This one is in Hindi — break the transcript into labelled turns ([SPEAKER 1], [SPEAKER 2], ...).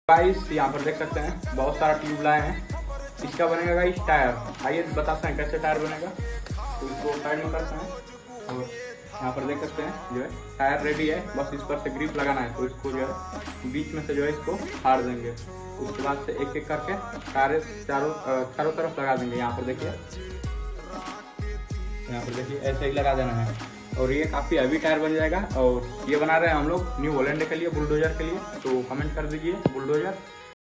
[SPEAKER 1] गाइस यहाँ पर देख सकते हैं बहुत सारा ट्यूब लाए हैं। इसका बनेगा गाइस टायर। आइए बताते हैं कैसे टायर बनेगा। तो इसको साइड में करते हैं और यहाँ पर देख सकते हैं जो है टायर रेडी है। बस इस पर से ग्रिप लगाना है। तो इसको जो है बीच में से जो है इसको फाड़ देंगे। उसके बाद से एक एक करके टायर चारों तरफ लगा देंगे। यहाँ पर देखिए ऐसे ही लगा देना है और ये काफ़ी हैवी टायर बन जाएगा। और ये बना रहे हैं हम लोग न्यू हॉलैंड के लिए, बुलडोजर के लिए। तो कमेंट कर दीजिए बुलडोजर